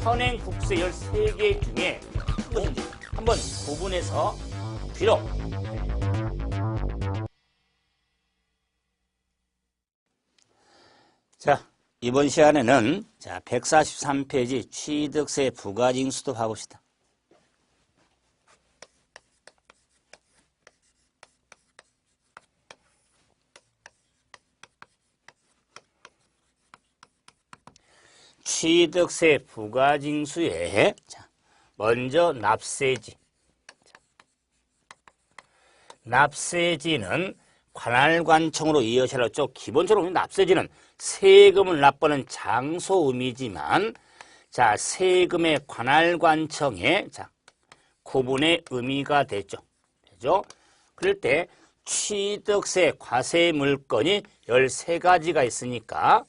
현행 국세 13개 중에 무엇인지 한번 구분해서 뒤로. 자, 이번 시간에는 143페이지 취득세 부가징수도 봐봅시다. 취득세 부가징수에 먼저 납세지. 납세지는 관할관청으로 이어져라 했죠. 기본적으로 납세지는 세금을 납부하는 장소 의미지만 세금의 관할관청에 구분의 의미가 되죠. 그럴 때 취득세 과세 물건이 13가지가 있으니까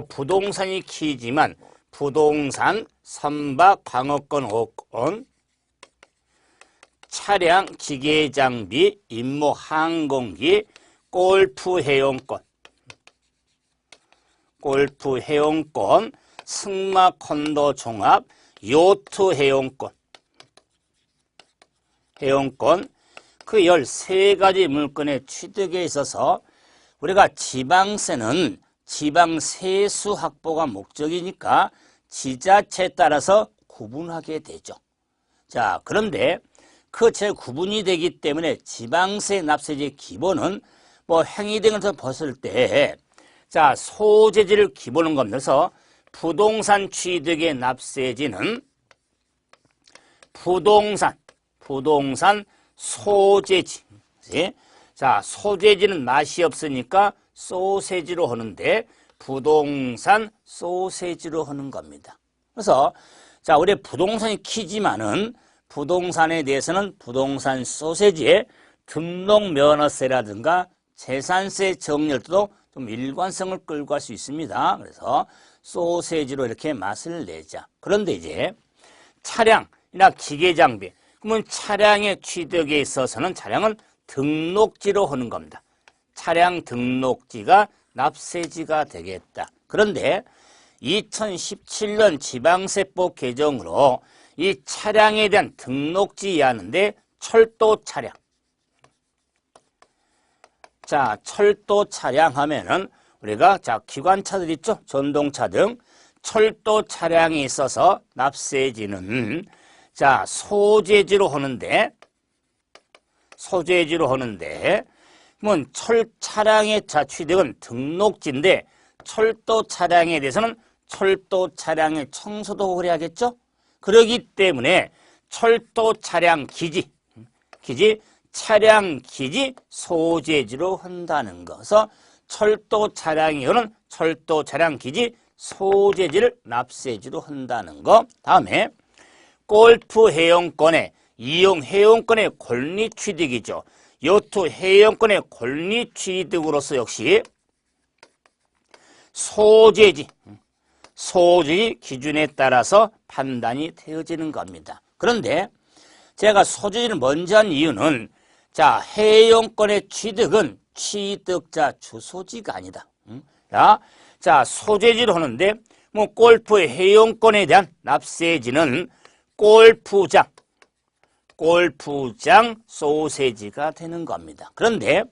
부동산이 키지만 부동산, 선박, 광업권, 어권, 차량, 기계, 장비, 임무, 항공기, 골프, 해용권, 승마, 콘도, 종합, 요트, 해용권, 그 13가지 물건의 취득에 있어서 우리가 지방세는 지방세수 확보가 목적이니까 지자체에 따라서 구분하게 되죠. 그런데 그 재구분이 되기 때문에 지방세 납세지의 기본은 행위 등을 벗을 때 소재지를 기본으로 겁니다. 그래서 부동산 취득의 납세지는 부동산 소재지. 소재지는 맛이 없으니까 소세지로 하는데 부동산 소세지로 하는 겁니다. 그래서 우리 부동산이 키지만은 부동산에 대해서는 부동산 소세지에 등록면허세라든가 재산세 정렬도 좀 일관성을 끌고 갈 수 있습니다. 그래서 소세지로 이렇게 맛을 내자. 그런데 이제 차량이나 기계장비, 그러면 차량의 취득에 있어서는 차량은 등록지로 하는 겁니다. 차량 등록지가 납세지가 되겠다. 그런데 2017년 지방세법 개정으로 이 차량에 대한 등록지 이하는데 철도 차량. 철도 차량 하면은 우리가 기관차들 있죠? 전동차 등 철도 차량에 있어서 납세지는 소재지로 하는데 그러면 차량의 취득은 등록지인데 철도 차량에 대해서는 철도 차량의 청소도 해야겠죠? 그러기 때문에 철도 차량 기지, 차량 기지 소재지로 한다는 거. 그래서 철도 차량이요는 철도 차량 기지 소재지를 납세지로 한다는 거. 다음에 골프 해용권의 이용 해용권의 권리 취득이죠. 요트 해용권의 권리 취득으로서 역시 소재지 기준에 따라서 판단이 되어지는 겁니다. 그런데 제가 소재지를 먼저 한 이유는 해용권의 취득은 취득자 주소지가 아니다. 소재지로 하는데 골프의 해용권에 대한 납세지는 골프장 소세지가 되는 겁니다. 그런데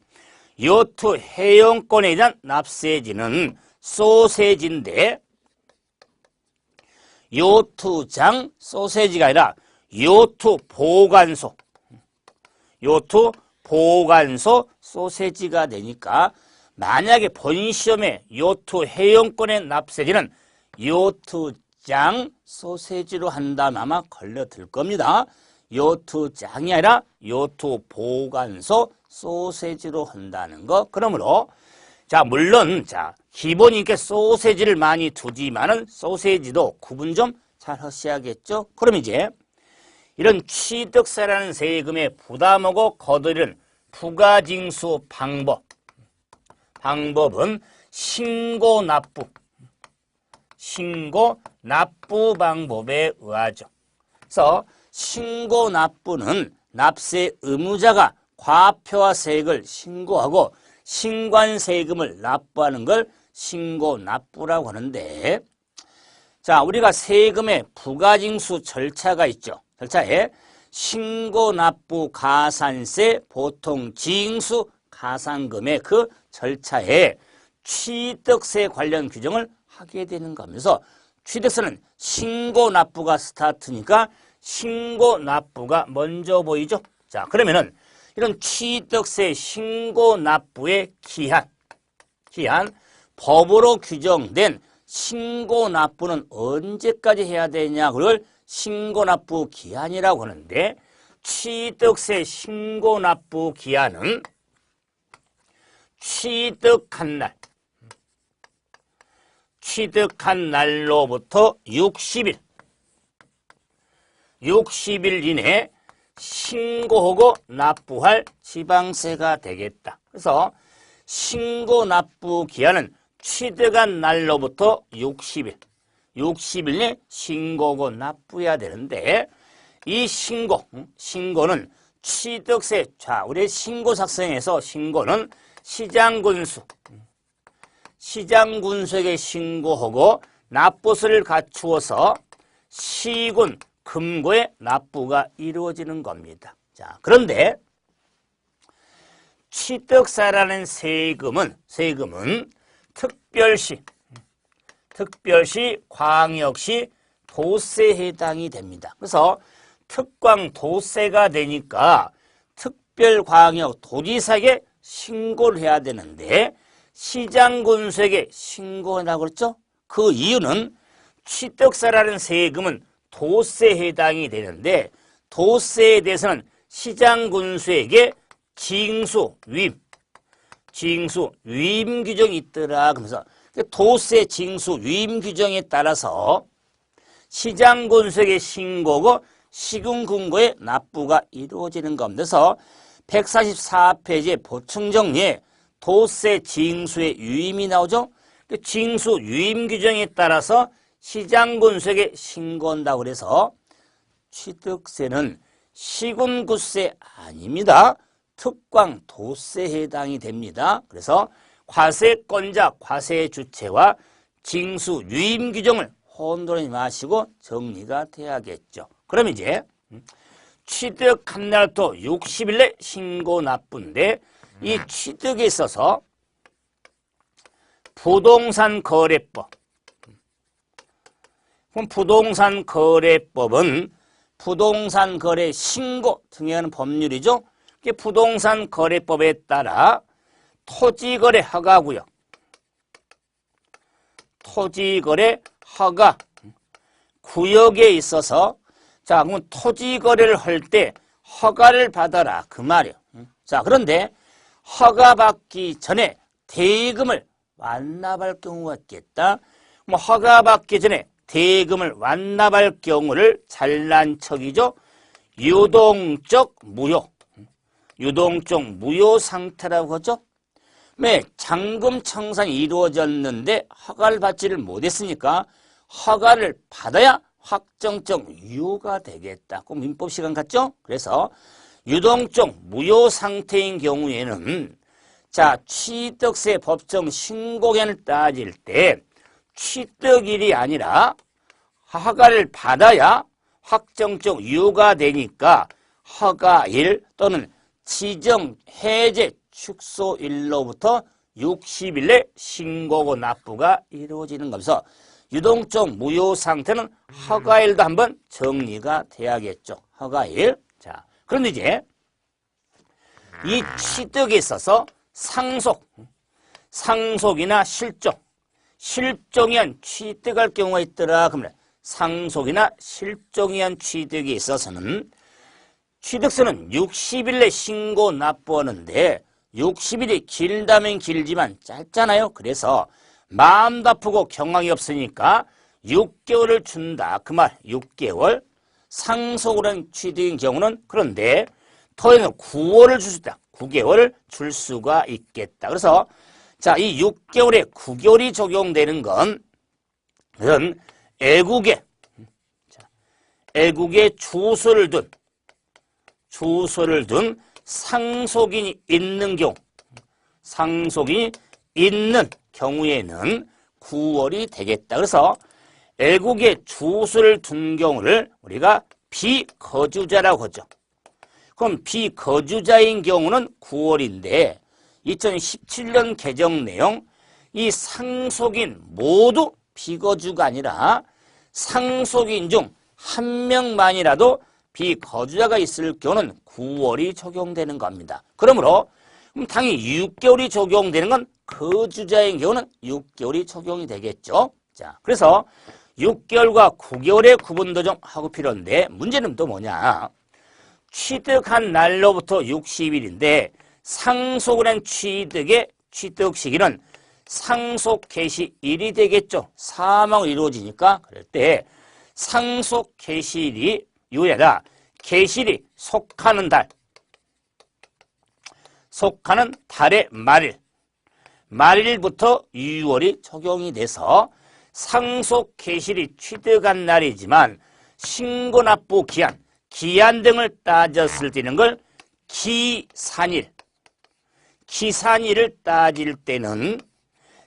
요트 해용권에 대한 납세지는 소세지인데 요트장 소세지가 아니라 요트 보관소 소세지가 되니까 만약에 본시험에 요트 해용권의 납세지는 요트장 소세지로 한다면 아마 걸려들 겁니다. 요트장이 아니라 요트 보관소 소세지로 한다는 거. 그러므로 물론 기본이 이렇게 소세지를 많이 두지만은 소세지도 구분 좀 잘 하셔야겠죠. 그럼 이제 이런 취득세라는 세금에 부담하고 거두는 부가징수 방법은 신고 납부 방법에 의하죠. 그래서 신고 납부는 납세 의무자가 과표와 세액을 신고하고 신관세금을 납부하는 걸 신고 납부라고 하는데 자, 우리가 세금의 부가징수 절차가 있죠. 절차에 신고, 납부, 가산세, 보통 징수, 가산금의 그 절차에 취득세 관련 규정을 하게 되는 거면서 취득세는 신고, 납부가 스타트니까 신고, 납부가 먼저 보이죠. 자, 그러면은 이런 취득세 신고, 납부의 기한, 법으로 규정된 신고, 납부는 언제까지 해야 되냐? 그걸 신고, 납부 기한이라고 하는데 취득세 신고, 납부 기한은 취득한 날로부터 60일 이내 신고하고 납부할 지방세가 되겠다. 그래서 신고, 납부 기한은 취득한 날로부터 60일 내 신고하고 납부해야 되는데 이 신고는 취득세, 자, 우리 신고 작성에서 신고는 시장군수에게 신고하고 납부서를 갖추어서 시군, 금고에 납부가 이루어지는 겁니다. 자, 그런데 취득세라는 세금은 특별시, 광역시, 도세에 해당이 됩니다. 그래서 특광도세가 되니까 특별광역 도지사에게 신고를 해야 되는데 시장군수에게 신고한다고 그랬죠? 그 이유는 취득세라는 세금은 도세에 해당이 되는데 도세에 대해서는 시장군수에게 징수, 위임 규정이 있더라. 그러면서 도세, 징수, 위임 규정에 따라서 시장군수에게 신고고 시군금고에 납부가 이루어지는 겁니다. 그래서 144페이지 보충정리에 도세, 징수의 유임이 나오죠. 징수, 유임 규정에 따라서 시장군수에게 신고한다고 그래서 취득세는 시군구세 아닙니다. 특광도세에 해당이 됩니다. 그래서 과세권자, 과세주체와 징수, 유임 규정을 혼돈하지 마시고 정리가 돼야겠죠. 그럼 이제 취득한 날부터 60일 내 신고 납부인데 이 취득에 있어서 부동산 거래법. 그럼 부동산 거래법은 부동산 거래 신고 등에 관한 법률이죠. 부동산 거래법에 따라 토지거래 허가구역, 토지거래 허가 구역에 있어서 자, 그럼 토지거래를 할 때 허가를 받아라 그 말이에요. 자, 그런데 허가받기 전에 대금을 완납할 경우가 있겠다. 뭐 허가받기 전에 대금을 완납할 경우를 잘난 척이죠. 유동적 무효 상태라고 하죠. 네, 잔금 청산이 이루어졌는데 허가를 받지를 못했으니까 허가를 받아야 확정적 유효가 되겠다. 꼭 민법 시간 같죠? 그래서 유동적 무효 상태인 경우에는 자, 취득세 법정 신고기한을 따질 때 취득일이 아니라 허가를 받아야 확정적 유효가 되니까 허가일 또는 지정 해제 축소일로부터 60일 내 신고고 납부가 이루어지는 거면서 유동적 무효 상태는 허가일도 한번 정리가 돼야겠죠. 허가일. 자, 그런데 이제 이 취득에 있어서 상속이나 실종이 한 취득할 경우가 있더라. 그러면 상속이나 실종이 한 취득에 있어서는 취득세는 60일 내 신고 납부하는데 60일이 길다면 길지만 짧잖아요. 그래서 마음도 아프고 경황이 없으니까 6개월을 준다. 그 말 6개월. 상속을 한 취득인 경우는 그런데 토에는 9월을 줄 수 있다. 9개월을 줄 수가 있겠다. 그래서 자, 이 6개월에 9개월이 적용되는 건 그런 애국에 주소를 둔 상속인이 있는 경우에는 9월이 되겠다. 그래서 애국에 주소를 둔 경우를 우리가 비거주자라고 하죠. 그럼 비거주자인 경우는 9월인데 2017년 개정 내용 이 상속인 모두 비거주가 아니라 상속인 중 한 명만이라도 비거주자가 있을 경우는 9월이 적용되는 겁니다. 그러므로 당연히 6개월이 적용되는 건 거주자인 경우는 6개월이 적용이 되겠죠. 자, 그래서 6개월과 9개월의 구분도 좀 하고 필요한데 문제는 또 뭐냐. 취득한 날로부터 60일인데 상속을 한 취득의 취득 시기는 상속 개시일이 되겠죠. 사망으로 이루어지니까 그럴 때 상속 개시일이 요야다. 개시일이 속하는 달, 속하는 달의 말일부터 6월이 적용이 돼서 상속 개시일이 취득한 날이지만 신고납부 기한 등을 따졌을 때는 걸 기산일을 따질 때는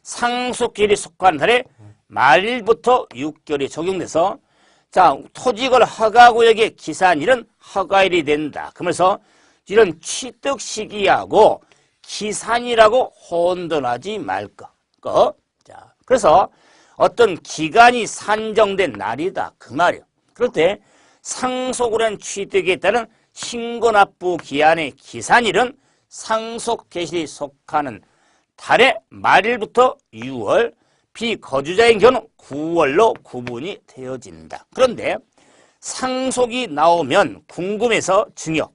상속기일이 속한 달의 말일부터 6개월이 적용돼서 자, 토지걸 허가구역의 기산일은 허가일이 된다. 그러면서 이런 취득 시기하고 기산이라고 혼돈하지 말 거. 자, 그래서 어떤 기간이 산정된 날이다. 그 말이에요. 그럴 때 상속을 한 취득에 따른 신고납부 기한의 기산일은 상속 개시일이 속하는 달의 말일부터 6월, 비거주자인 경우는 9월로 구분이 되어진다. 그런데 상속이 나오면 궁금해서 증여.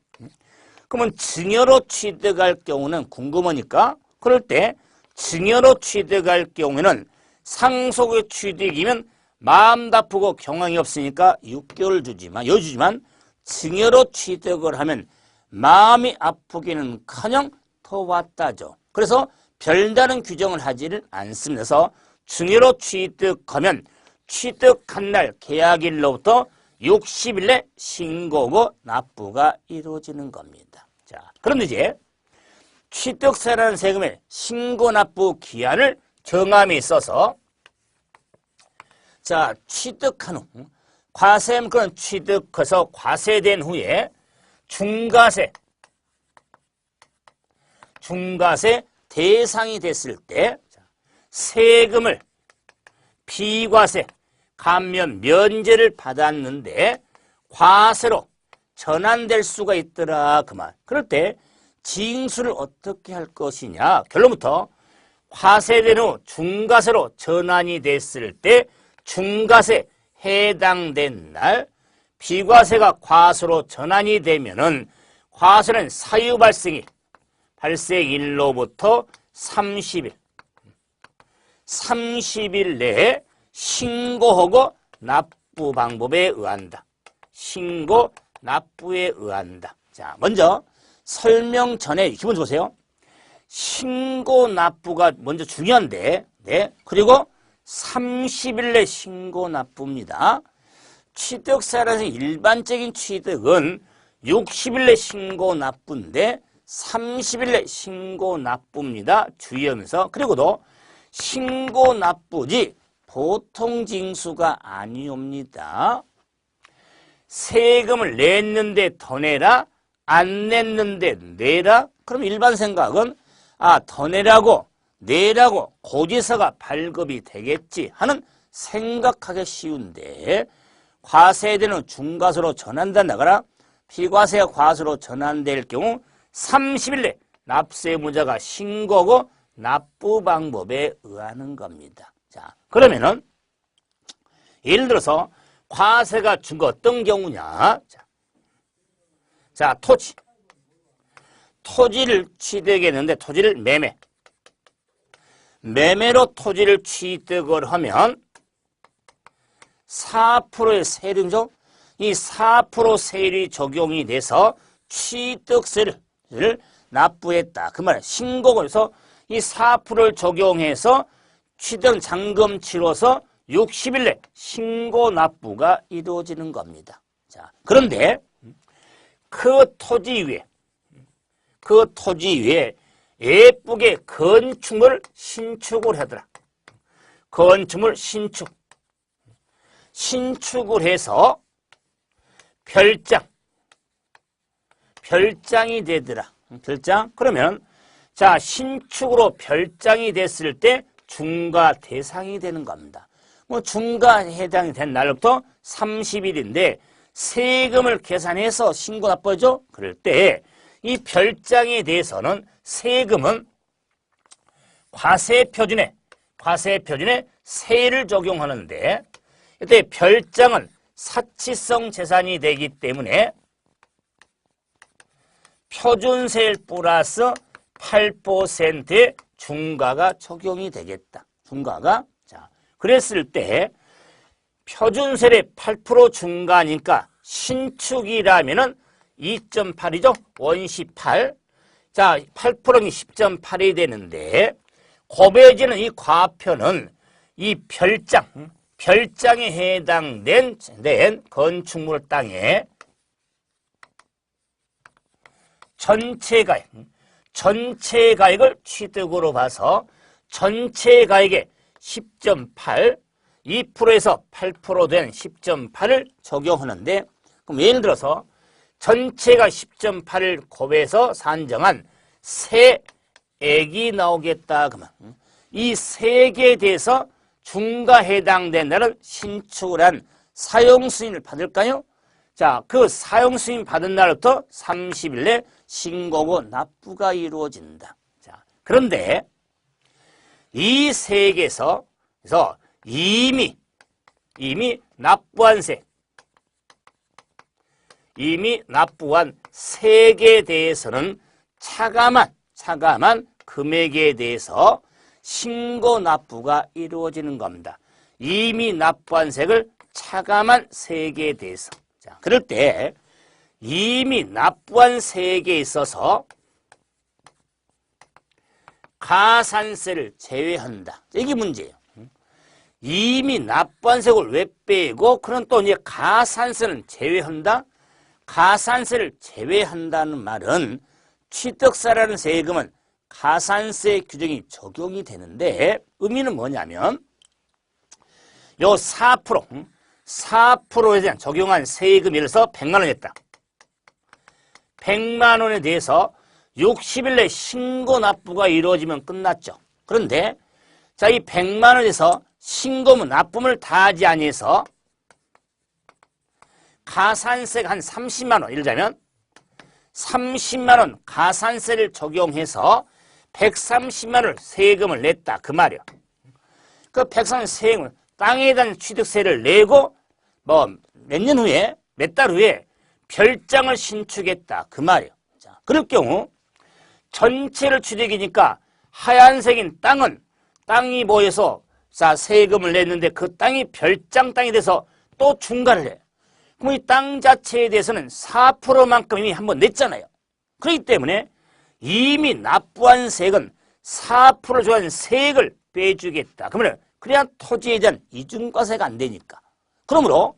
그러면 증여로 취득할 경우는 궁금하니까 그럴 때 증여로 취득할 경우에는 상속의 취득이면 마음 나쁘고 경황이 없으니까 6개월 주지만 증여로 취득을 하면 마음이 아프기는커녕 더 왔다죠. 그래서 별다른 규정을 하지는 않습니다. 그래서 증여로 취득하면 취득한 날 계약일로부터 60일 내 신고고 납부가 이루어지는 겁니다. 자, 그런데 이제 취득세라는 세금의 신고 납부 기한을 정함에 있어서 자, 취득한 후 과세금은 취득해서 과세된 후에 중과세 대상이 됐을 때 세금을 비과세 감면 면제를 받았는데 과세로 전환될 수가 있더라 그 말. 그럴 때 징수를 어떻게 할 것이냐. 결론부터 과세된 후 중과세로 전환이 됐을 때 중과세 해당된 날 비과세가 과세로 전환이 되면은 과세는 사유 발생일로부터 30일 내에 신고하고 납부 방법에 의한다. 신고 납부에 의한다. 자, 먼저 설명 전에 기본적으로 보세요. 신고 납부가 먼저 중요한데, 네. 그리고 30일 내 신고 납부입니다. 취득세라서 일반적인 취득은 60일 내 신고 납부인데 30일 내 신고 납부입니다. 주의하면서. 그리고도 신고 납부지 보통 징수가 아니옵니다. 세금을 냈는데 더 내라? 안 냈는데 내라? 그럼 일반 생각은 더 내라고 고지서가 발급이 되겠지 하는 생각하기 쉬운데 과세되는 중과세로 전환된다거나 비과세가 과세로 전환될 경우 30일 내 납세무자가 신고하고 납부 방법에 의하는 겁니다. 자, 그러면은 예를 들어서 과세가 준 거 어떤 경우냐? 자, 토지를 취득했는데 토지를 매매로 토지를 취득을 하면 4%의 세율이죠. 이 4% 세율이 적용이 돼서 취득세를 납부했다. 그 말은 신고를 해서 이 4%를 적용해서 취득 잔금 치러서 60일 내 신고 납부가 이루어지는 겁니다. 자, 그런데 그 토지 위에 예쁘게 건축물을 신축을 하더라. 건축물 신축. 신축을 해서 별장이 되더라. 별장? 그러면 자, 신축으로 별장이 됐을 때 중과 대상이 되는 겁니다. 뭐 중과 해당이 된 날부터 30일인데 세금을 계산해서 신고 납부하죠? 그럴 때 이 별장에 대해서는 세금은 과세표준에 세를 적용하는데 이때 별장은 사치성 재산이 되기 때문에 표준세 플러스 8%의 중과가 적용이 되겠다. 중과가. 자, 그랬을 때 표준세율의 8% 중과니까 신축이라면은 2.8이죠. 원시 8. 자, 8%는 10.8이 되는데 곱해지는 이 과표는 이 별장에 해당된 건축물 땅에 전체 가액을 취득으로 봐서 전체 가액의 10.8, 2%에서 8% 된 10.8을 적용하는데, 그럼 예를 들어서 전체가 10.8을 곱해서 산정한 세액이 나오겠다. 그러면 이 세액에 대해서 중과 해당된다는 신축을 한 사용승인을 받을까요? 자, 그 사용승인 받은 날부터 30일 내 신고고 납부가 이루어진다. 자, 그런데 이 세액에서 그래서 이미 납부한 세액에 대해서는 차감한 금액에 대해서 신고 납부가 이루어지는 겁니다. 이미 납부한 세액을 차감한 세액에 대해서. 자, 그럴 때 이미 납부한 세액에 있어서 가산세를 제외한다. 이게 문제예요. 이미 납부한 세액을 왜 빼고 그런 또 이제 가산세는 제외한다? 가산세를 제외한다는 말은 취득세라는 세금은 가산세 규정이 적용이 되는데 의미는 뭐냐면 요 4%에 대한 적용한 세금이 예를 들어서 100만 원이었다. 100만 원에 대해서 60일 내 신고 납부가 이루어지면 끝났죠. 그런데 자, 이 100만 원에서 신고문 납부를 다 하지 아니해서 가산세가 한 30만 원, 예를 들자면 30만 원 가산세를 적용해서 130만 원을 세금을 냈다. 그 말이야. 그 130만 원 세금을 땅에 대한 취득세를 내고 뭐 몇 년 후에 몇 달 후에 별장을 신축했다. 그 말이야. 자, 그럴 경우 전체를 취득이니까 하얀색인 땅이 뭐해서 자, 세금을 냈는데 그 땅이 별장 땅이 돼서 또 중과를 해. 그럼 이 땅 자체에 대해서는 4%만큼 이미 한번 냈잖아요. 그렇기 때문에 이미 납부한 세액은 4% 조한 세액을 빼주겠다. 그러면 그래야 토지에 대한 이중과세가 안 되니까. 그러므로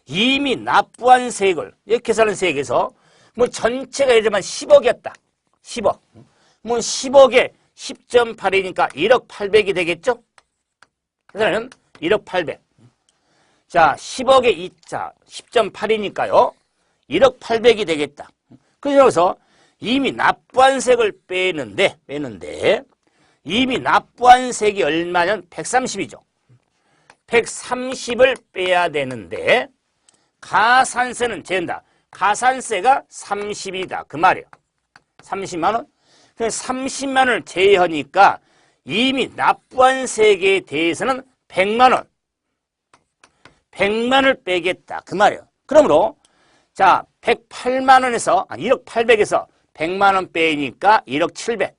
이미 납부한 세액을 이렇게 계산한 세액에서 뭐 전체가 예를 들면 10억이었다. 10억. 뭐 10억에 10.8이니까 1억 8백이 되겠죠? 계산하면 1억 8백. 자, 10억에 10.8이니까요. 1억 8백이 되겠다. 그래서 이미 납부한 세액을 빼는데 이미 납부한 세액이 얼마냐면 130이죠. 130을 빼야 되는데 가산세는 제한다. 가산세가 30이다. 그 말이에요. 30만 원? 30만 원을 제외하니까 이미 납부한 세액에 대해서는 100만 원. 100만 원을 빼겠다. 그 말이에요. 그러므로 자, 108만 원에서 1억 8백에서 100만 원 빼니까 1억 7백.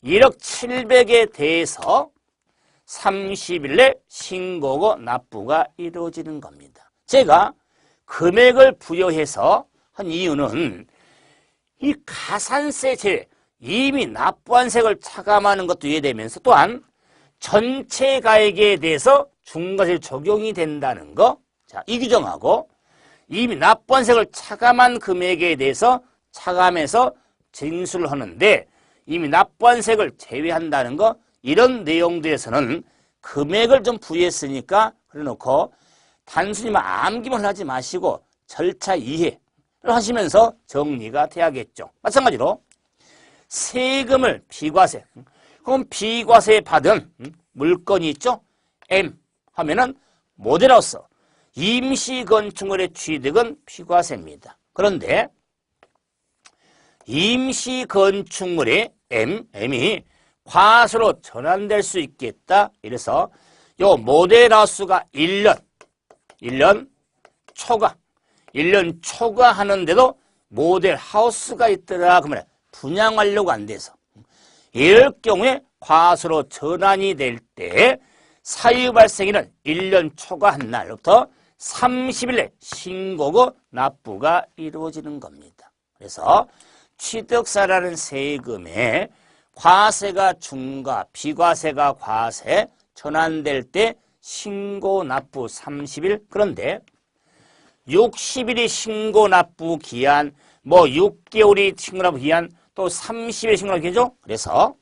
1억 7백에 대해서 30일 내 신고고 납부가 이루어지는 겁니다. 제가 금액을 부여해서 한 이유는 이 가산세 제외, 이미 납부한 세액을 차감하는 것도 이해되면서 또한 전체 가액에 대해서 중과세율 적용이 된다는 거. 자, 이 규정하고 이미 납부한 세액을 차감한 금액에 대해서 차감해서 징수를 하는데 이미 납부한 세액을 제외한다는 거, 이런 내용들에서는 금액을 좀 부여했으니까 그래 놓고 단순히 암기만 하지 마시고 절차 이해를 하시면서 정리가 돼야겠죠. 마찬가지로 세금을 비과세, 그럼 비과세 받은 물건이 있죠. M 하면은 모델하우스, 임시건축물의 취득은 비과세입니다. 그런데 임시건축물의 M이 과세로 전환될 수 있겠다. 이래서 요 모델하우스가 1년 초과하는데도 모델하우스가 있더라. 그러면 분양 완료가 안 돼서 이럴 경우에 과세로 전환이 될 때 사유 발생일은 1년 초과한 날부터 30일 내 신고고 납부가 이루어지는 겁니다. 그래서 취득세라는 세금에 과세가 중과 비과세가 과세 전환될 때 신고 납부 30일, 그런데 60일이 신고 납부 기한, 6개월이 신고 납부 기한, 또 30일 신고 납부 기한이죠. 그래서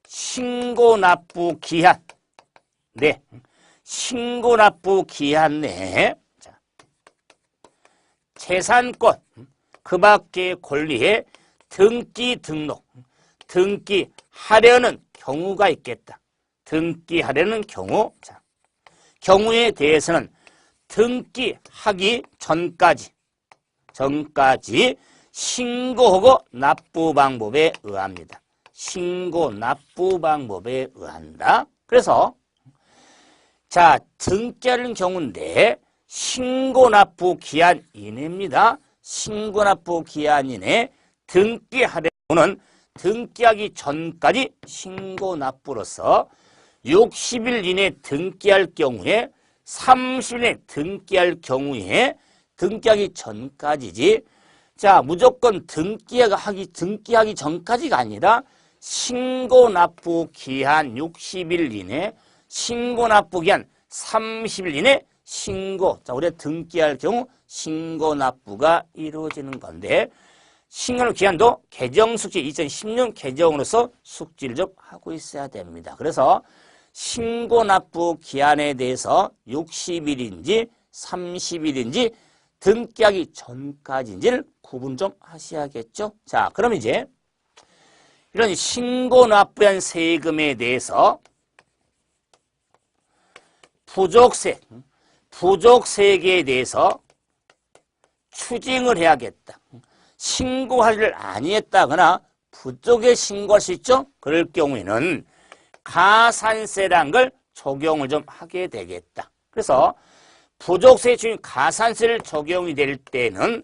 신고 납부 기한, 네, 신고 납부 기한 내에 재산권 그 밖의 권리에 등기하려는 경우가 있겠다. 등기하려는 경우에 대해서는 등기하기 전까지 신고하고 납부 방법에 의합니다. 신고 납부 방법에 의한다. 그래서 자, 등기하는 경우인데 신고 납부 기한 이내입니다. 신고 납부 기한 이내 등기하려는 등기하기 전까지 신고 납부로서 60일 이내 등기할 경우에 30일 이내 등기할 경우에 등기하기 전까지지. 자, 무조건 등기하기 전까지가 아니라 신고 납부 기한 60일 이내, 신고 납부 기한 30일 이내 신고. 자, 우리가 등기할 경우 신고 납부가 이루어지는 건데, 신고 기한도 개정 숙지 2010년 개정으로서 숙지를 좀 하고 있어야 됩니다. 그래서 신고 납부 기한에 대해서 60일인지 30일인지 등기하기 전까지인지를 구분 좀 하셔야겠죠. 자, 그럼 이제 이런 신고 납부한 세금에 대해서 부족세계에 대해서 추징을 해야겠다. 신고하기를 아니했다거나 부족에 신고할 수 있죠. 그럴 경우에는 가산세란 걸 적용을 좀 하게 되겠다. 그래서 부족세 중에 가산세를 적용이 될 때는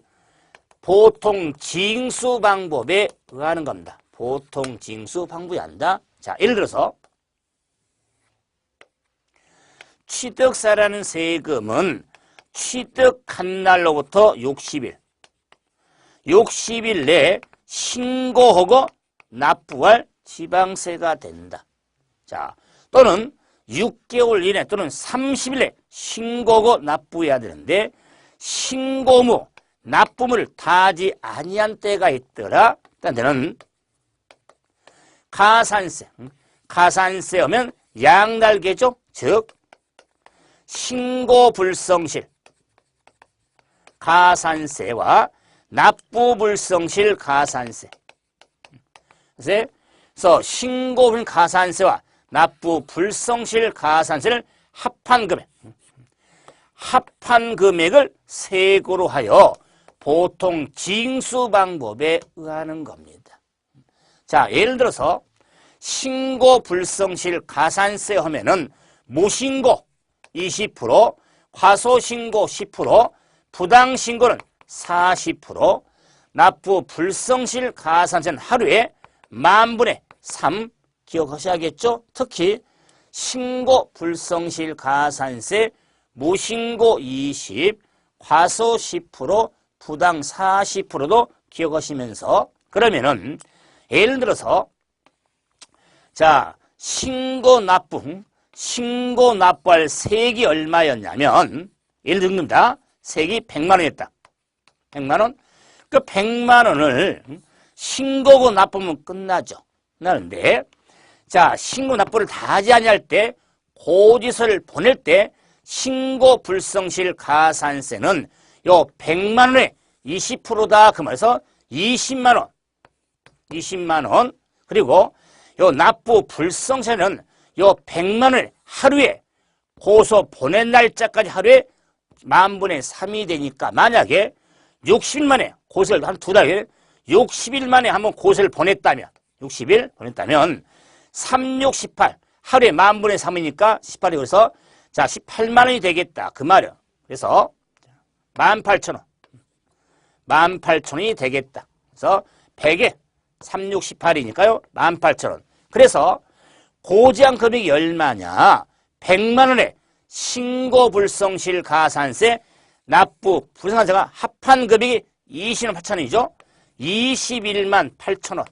보통 징수 방법에 의하는 겁니다. 보통 징수 방법이 한다. 자, 예를 들어서 취득세라는 세금은 취득한 날로부터 60일 내에 신고하고 납부할 지방세가 된다. 자, 또는 6개월 이내 또는 30일 내 신고하고 납부해야 되는데 신고무, 납부물을 다하지 아니한 때가 있더라. 때는 가산세 하면 양날개죠. 즉 신고 불성실 가산세와 납부 불성실 가산세. 그래서 신고 불 가산세와 납부 불성실 가산세를 합한 금액을 세고로 하여 보통 징수 방법에 의하는 겁니다. 자, 예를 들어서 신고 불성실 가산세 하면은 무신고 20%, 과소신고 10%, 부당신고는 40%, 납부 불성실 가산세는 하루에 10,000분의 3 기억하셔야겠죠? 특히 신고 불성실 가산세 무신고 20, 과소 10%, 부당 40%도 기억하시면서 그러면은 예를 들어서 자, 신고 납부할 세액이 얼마였냐면 예를 듭니다. 세액이 100만 원이었다. 100만 원? 그 100만 원을 신고고 납부하면 끝나죠. 끝나는데 자, 신고 납부를 다 하지 아니할 때 고지서를 보낼 때 신고 불성실 가산세는 요 100만 원에 20%다. 그 말에서 20만 원. 20만 원. 그리고 요 납부 불성세는 요 100만 원에 하루에 고소 보낸 날짜까지 하루에 10,000분의 3이 되니까 만약에 60일 만에 고소를 한 2달, 60일 만에 한번 고소를 보냈다면 60일 보냈다면 3, 6, 18 하루에 10,000분의 3이니까 18이 그래서 자 18만 원이 되겠다. 그 말이야. 그래서 18,000원. 18,000원이 되겠다. 그래서 100에 3, 6, 18이니까요. 18,000원. 그래서 고지한 금액이 얼마냐? 100만 원에 신고불성실 가산세 납부 불성가세가 합한 금액이 20만 8천원이죠. 21만 8천원.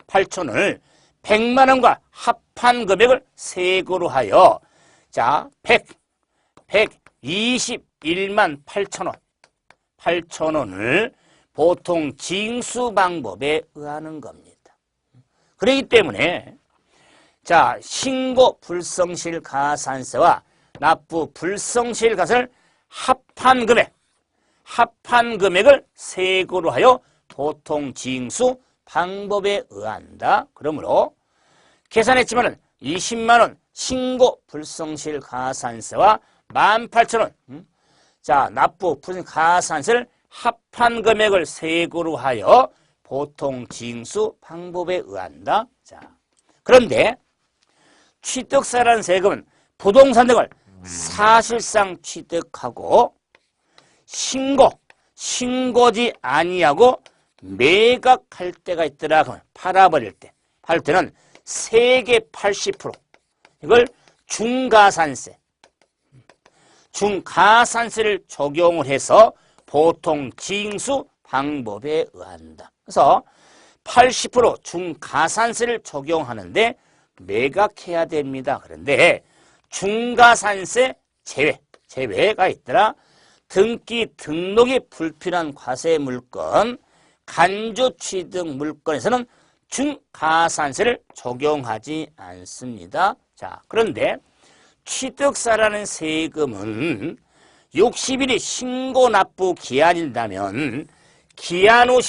8천원을 100만 원과 합한 금액을 세고로 하여 자 121만 8천원. 8천원을 보통 징수 방법에 의하는 겁니다. 그렇기 때문에 자 신고 불성실 가산세와 납부 불성실 가산을 합한 금액을 세고로 하여 보통 징수 방법에 의한다. 그러므로 계산했지만은 20만 원 신고 불성실 가산세와 18,000원 자 납부 불성실 가산세를 합한 금액을 세고로 하여 보통 징수 방법에 의한다. 자 그런데 취득세라는 세금은 부동산 등을 사실상 취득하고 신고지 아니하고 매각할 때가 있더라. 그러면 팔아버릴 때. 팔 때는 세계 80% 이걸 중가산세를 적용을 해서 보통 징수 방법에 의한다. 그래서 80% 중가산세를 적용하는데 매각해야 됩니다. 그런데 중가산세 제외가 있더라. 등록이 불필요한 과세 물건, 간주 취득 물건에서는 중가산세를 적용하지 않습니다. 자, 그런데 취득세라는 세금은 60일이 신고 납부 기한이라면 기한 후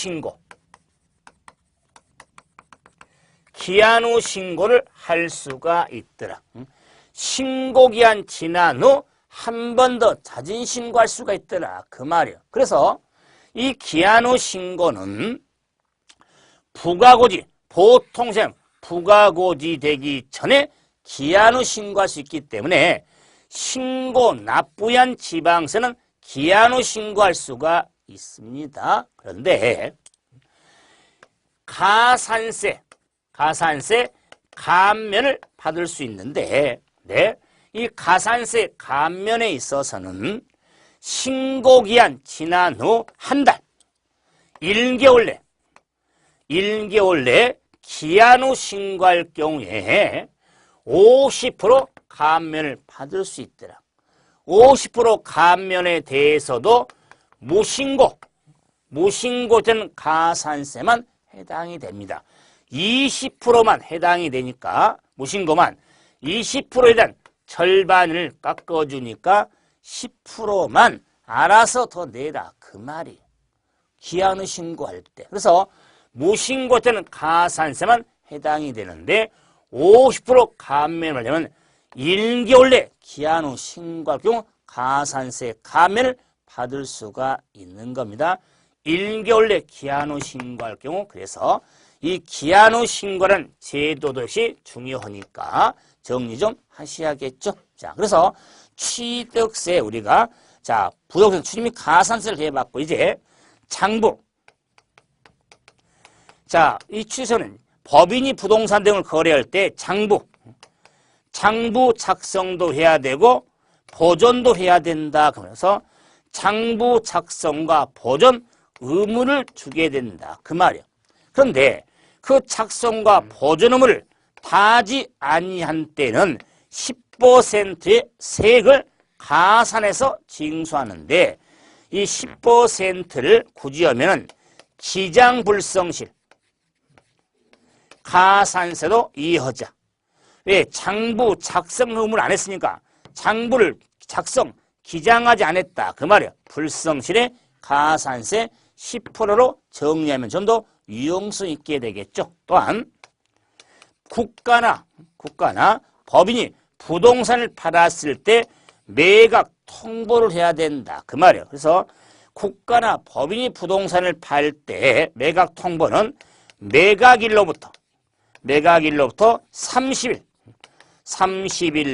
신고를 할 수가 있더라. 신고기한 지난 후 한 번 더 자진 신고할 수가 있더라. 그 말이에요. 그래서 이 기한 후 신고는 보통 부가고지 되기 전에 기한 후 신고할 수 있기 때문에 신고 납부한 지방세는 기한 후 신고할 수가 있습니다. 그런데 가산세 감면을 받을 수 있는데 이 가산세 감면에 있어서는 신고기한 지난 후 한 달 1개월 내 기한 후 신고할 경우에 50% 감면을 받을 수 있더라. 50% 감면에 대해서도 무신고된 가산세만 해당이 됩니다. 20%만 해당이 되니까 무신고만 20%에 대한 절반을 깎아주니까 10%만 알아서 더 내라. 그 말이 기한 후 신고할 때. 그래서 무신고되는 가산세만 해당이 되는데 50% 감면을 하려면 1개월 내 기한 후 신고할 경우 가산세 감면을 받을 수가 있는 겁니다. 1개월 내 기한 후 신고할 경우 그래서 이 기한 후 신고라는 제도도 역시 중요하니까 정리 좀 하셔야겠죠. 자, 그래서 취득세 우리가 자 부동산 추진 및 가산세를 해봤고 이제 장부. 자, 이 취득세는 법인이 부동산 등을 거래할 때 장부 작성도 해야 되고 보존도 해야 된다. 그러면서 장부 작성과 보존 의무를 주게 된다. 그 말이야. 그런데 그 작성과 보존 의무를 다하지 아니한 때는 10%의 세액을 가산해서 징수하는데 이 10%를 굳이 하면 기장불성실 가산세도 이해하자. 왜? 장부 작성 의무를 안 했으니까 장부를 작성, 기장하지 않았다. 그 말이야. 불성실의 가산세 10%로 정리하면 좀 더 유용성 있게 되겠죠. 또한 국가나 법인이 부동산을 팔았을 때 매각 통보를 해야 된다. 그 말이에요. 그래서 국가나 법인이 부동산을 팔 때 매각 통보는 매각일로부터 30일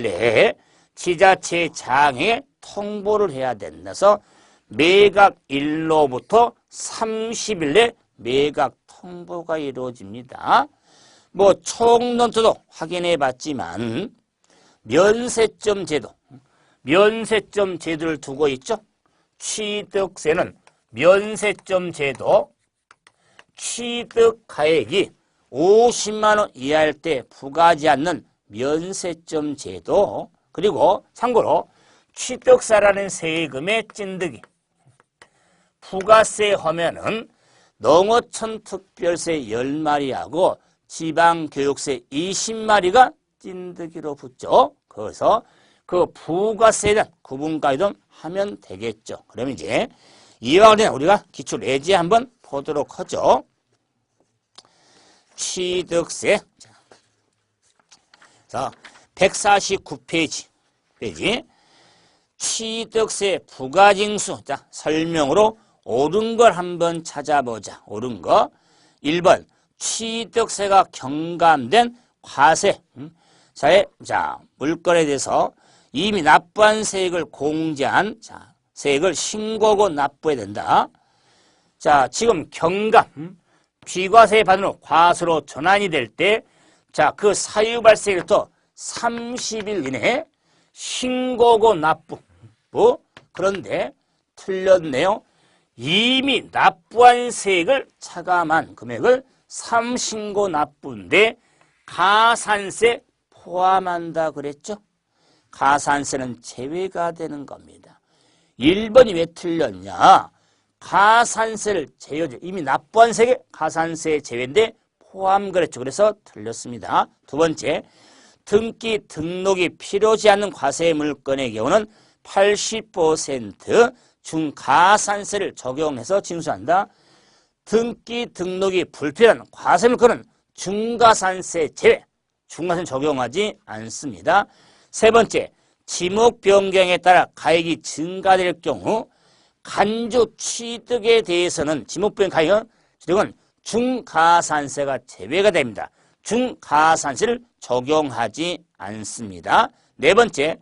내에 지자체 장에 통보를 해야 된다. 그래서 매각일로부터 30일 내 매각 통보가 이루어집니다. 뭐 총론토도 확인해 봤지만 면세점 제도를 두고 있죠. 취득세는 면세점 제도, 취득가액이 50만 원 이하일 때 부과하지 않는 면세점 제도, 그리고 참고로 취득세라는 세금의 찐득이 부가세 하면은 농어촌 특별세 10마리하고 지방교육세 20마리가 찐득이로 붙죠. 그래서 그 부가세에 대한 구분까지 좀 하면 되겠죠. 그러면 이제 이와 관련해 우리가 기출 예제 한번 보도록 하죠. 취득세. 자, 149페이지. 취득세 부가징수. 자, 설명으로 옳은 걸 한번 찾아보자. 옳은 거. 1번. 취득세가 경감된 과세. 자, 물건에 대해서 이미 납부한 세액을 공제한 세액을 신고하고 납부해야 된다. 자, 지금 경감, 비과세 받은 후 과세로 전환이 될 때, 자, 그 사유 발생일부터 30일 이내에 신고하고 납부. 그런데 틀렸네요. 이미 납부한 세액을 차감한 금액을 삼신고 납부인데 가산세 포함한다 그랬죠? 가산세는 제외가 되는 겁니다. 1번이 왜 틀렸냐? 가산세를 제외하죠. 이미 납부한 세액 가산세 제외인데 포함 그랬죠. 그래서 틀렸습니다. 두 번째, 등기 등록이 필요하지 않는 과세 물건의 경우는 80% 중가산세를 적용해서 징수한다. 등기 등록이 불필요한 과세 물건은 중가산세 제외, 중가세는 적용하지 않습니다. 세 번째, 지목 변경에 따라 가액이 증가될 경우 간주 취득에 대해서는 지목 변경 가액은 중가산세가 제외가 됩니다. 중가산세를 적용하지 않습니다. 네 번째,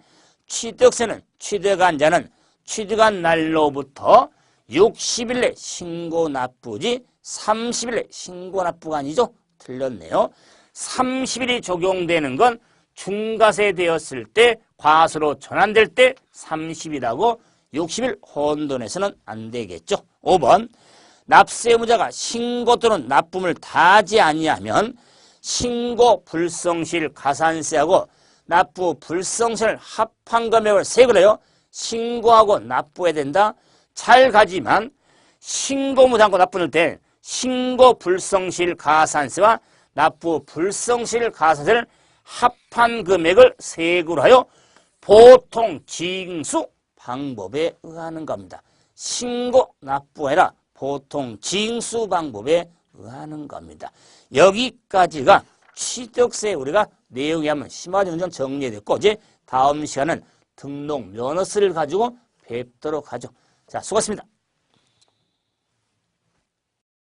취득세는 취득한 자는 취득한 날로부터 60일 내 신고 납부지 30일 내 신고 납부가 아니죠? 틀렸네요. 30일이 적용되는 건 중과세 되었을 때 과세로 전환될 때 30일하고 60일 혼돈해서는 안 되겠죠. 5번, 납세무자가 신고 또는 납부를 다하지 아니하면 신고 불성실 가산세하고 납부 불성실 합한 금액을 세액을 해요. 신고하고 납부해야 된다. 잘 가지만 신고 못하고 납부할 때 신고 불성실 가산세와 납부 불성실 가산세를 합한 금액을 세액으로 하여 보통 징수 방법에 의하는 겁니다. 신고 납부해라. 보통 징수 방법에 의하는 겁니다. 여기까지가 취득세 우리가 내용이 한번 심화적으로 좀 정리됐고, 이제 다음 시간은 등록 면허서를 가지고 뵙도록 하죠. 자, 수고하셨습니다.